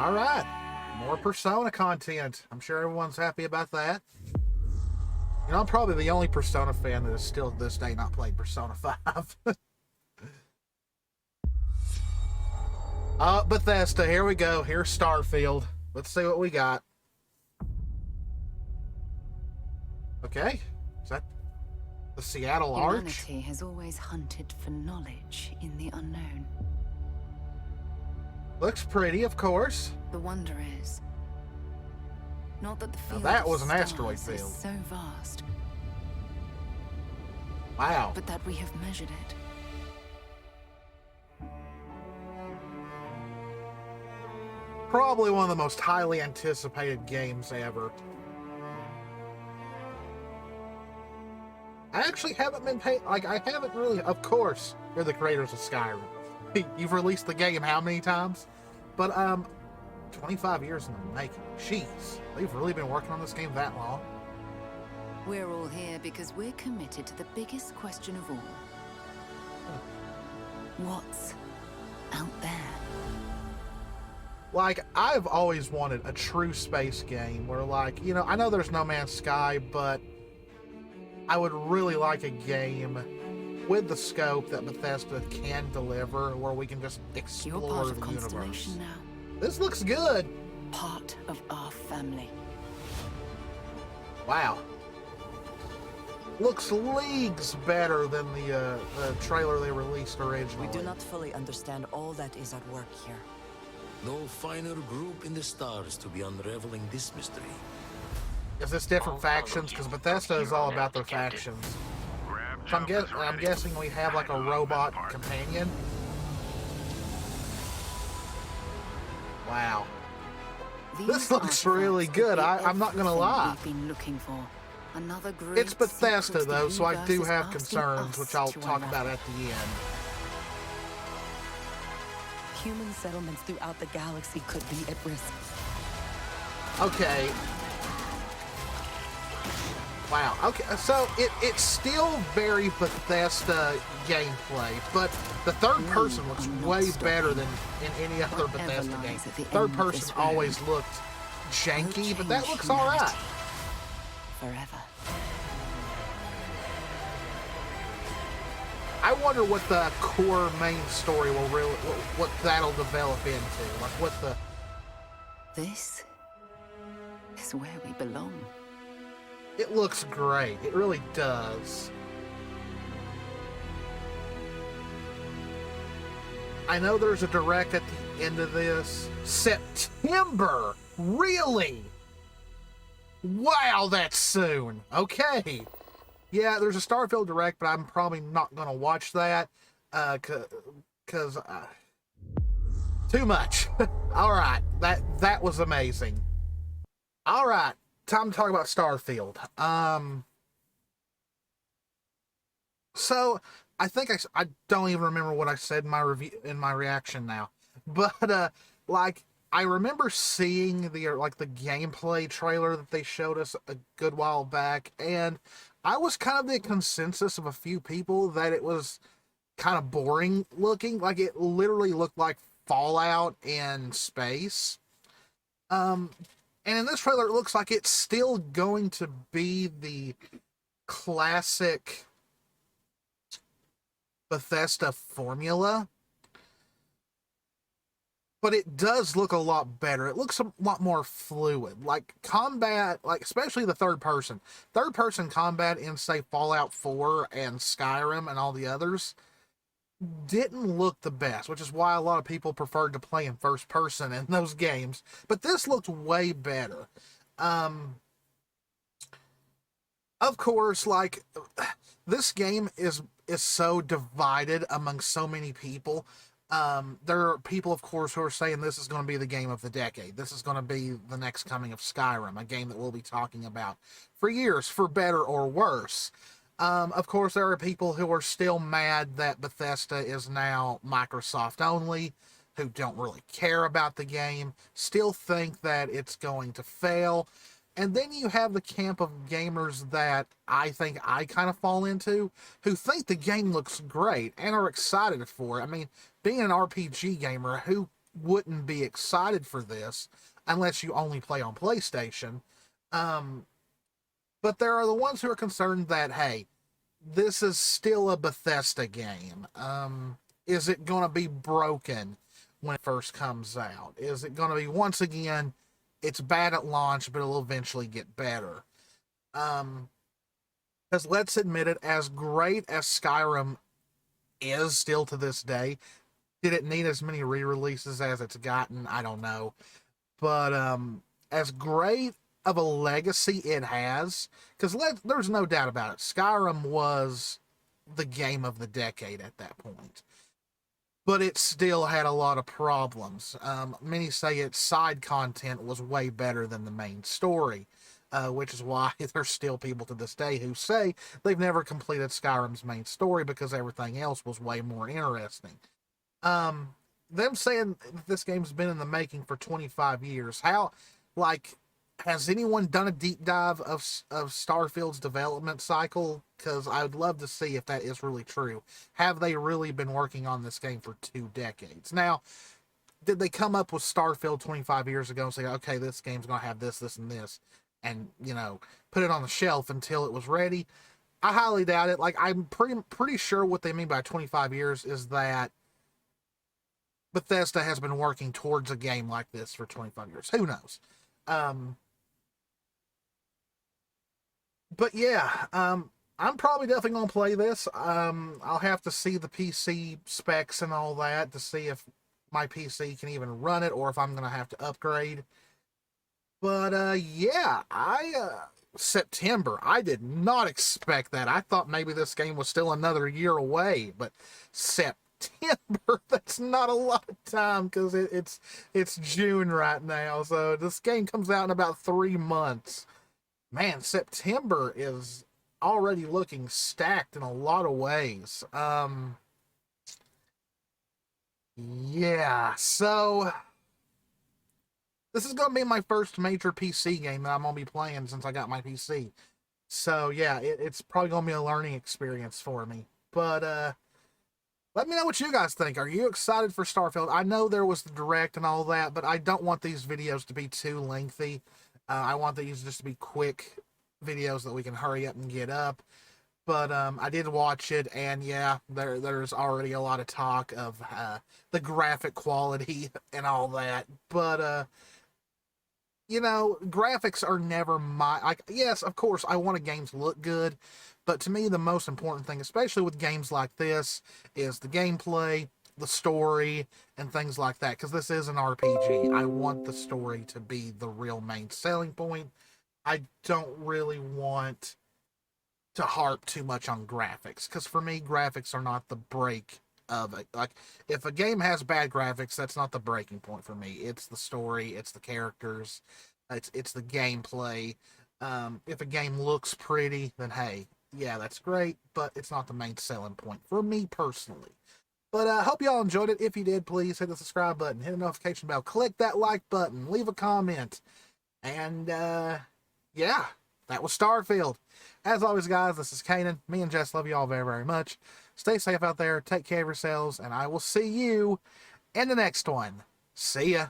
All right, more Persona content. I'm sure everyone's happy about that. You know, I'm probably the only Persona fan that is still to this day not played Persona 5. Bethesda, here we go. Here's Starfield. Let's see what we got. Okay, is that the Seattle Arch? Humanity has always hunted for knowledge in the unknown. Looks pretty, of course. The wonder is, not that the field that of was an stars asteroid is field. so vast, Wow. but that we have measured it. Probably one of the most highly anticipated games ever. I actually haven't been paid, I haven't really, of course, you're the creators of Skyrim. You've released the game how many times? But, 25 years in the making. Jeez, they've really been working on this game that long. We're all here because we're committed to the biggest question of all. What's out there? Like, I've always wanted a true space game where, like, you know, I know there's No Man's Sky, but I would really like a game with the scope that Bethesda can deliver, where we can just You're explore part of the Constellation universe. now. This looks good. Part of our family. Wow. Looks leagues better than the trailer they released originally. We do not fully understand all that is at work here. No finer group in the stars to be unraveling this mystery. Is this different factions? Because Bethesda is all about their factions. So I'm guessing we have like a robot companion. Wow. This looks really good. I'm not gonna lie. We've been looking for. Another great It's Bethesda secret the though, so I do universe have is concerns, asking which I'll us to talk about unravel. at the end. Human settlements throughout the galaxy could be at risk. Okay. Wow. Okay, so it's still very Bethesda gameplay, but the third person looks I'm not way stopping. better than in any other Whatever Bethesda game. lies at the Third end of person this road always looked janky, but that change looks alright. humanity forever. I wonder what the core main story will really, what that'll develop into. Like what the. This is where we belong. It looks great. It really does. I know there's a direct at the end of this. September? Really? Wow, that's soon. Okay. Yeah, there's a Starfield direct, but I'm probably not going to watch that. Because too much. All right. That was amazing. All right. Time to talk about Starfield. So I think I don't even remember what I said in my review, in my reaction now, but like I remember seeing the gameplay trailer that they showed us a good while back, and I was kind of the consensus of a few people that it was kind of boring looking. Like it literally looked like Fallout in space. And in this trailer, it looks like it's still going to be the classic Bethesda formula. But it does look a lot better. It looks a lot more fluid. Like combat, like especially the third person. Third person combat in, say, Fallout 4 and Skyrim and all the others didn't look the best, which is why a lot of people preferred to play in first person in those games. But this looked way better. Of course, like this game is so divided among so many people. There are people, of course, who are saying this is going to be the game of the decade. This is going to be the next coming of Skyrim, a game that we'll be talking about for years, for better or worse. Of course, there are people who are still mad that Bethesda is now Microsoft only, who don't really care about the game, still think that it's going to fail. And then you have the camp of gamers that I think I kind of fall into, who think the game looks great and are excited for it. I mean, being an RPG gamer, who wouldn't be excited for this unless you only play on PlayStation. But there are the ones who are concerned that, hey, this is still a Bethesda game. Is it going to be broken when it first comes out? Is it going to be, once again, it's bad at launch, but it'll eventually get better? Because let's admit it, as great as Skyrim is still to this day, did it need as many re-releases as it's gotten? I don't know. But as great of a legacy it has, because there's no doubt about it, Skyrim was the game of the decade at that point. But it still had a lot of problems. Many say its side content was way better than the main story, which is why there's still people to this day who say they've never completed Skyrim's main story because everything else was way more interesting. Them saying that this game's been in the making for 25 years, how, like, has anyone done a deep dive of Starfield's development cycle? Because I would love to see if that is really true. Have they really been working on this game for 2 decades? Now, did they come up with Starfield 25 years ago and say, okay, this game's going to have this, this, and this, and, you know, put it on the shelf until it was ready? I highly doubt it. Like, I'm pretty sure what they mean by 25 years is that Bethesda has been working towards a game like this for 25 years. Who knows? But yeah, I'm probably definitely going to play this. I'll have to see the PC specs and all that to see if my PC can even run it or if I'm going to have to upgrade. But yeah, September, I did not expect that. I thought maybe this game was still another year away, but September, that's not a lot of time because it's June right now. So this game comes out in about 3 months. Man, September is already looking stacked in a lot of ways. Yeah, so this is going to be my first major PC game that I'm going to be playing since I got my PC. So yeah, it's probably going to be a learning experience for me. But let me know what you guys think. Are you excited for Starfield? I know there was the direct and all that, but I don't want these videos to be too lengthy. I want these just to be quick videos that we can hurry up and get up. But I did watch it, and yeah, there's already a lot of talk of the graphic quality and all that. But you know, graphics are never like, yes, of course, I want a game to look good, but to me, the most important thing, especially with games like this, is the gameplay, the story, and things like that, because this is an RPG. I want the story to be the real main selling point. I don't really want to harp too much on graphics, because for me, graphics are not the break of it. Like, if a game has bad graphics, that's not the breaking point for me. It's the story, it's the characters, it's the gameplay. If a game looks pretty, then hey, yeah, that's great, but it's not the main selling point for me personally. But I hope y'all enjoyed it. If you did, please hit the subscribe button, hit the notification bell, click that like button, leave a comment, and yeah, that was Starfield. As always, guys, this is Canaan. Me and Jess love you all very, very much. Stay safe out there. Take care of yourselves, and I will see you in the next one. See ya.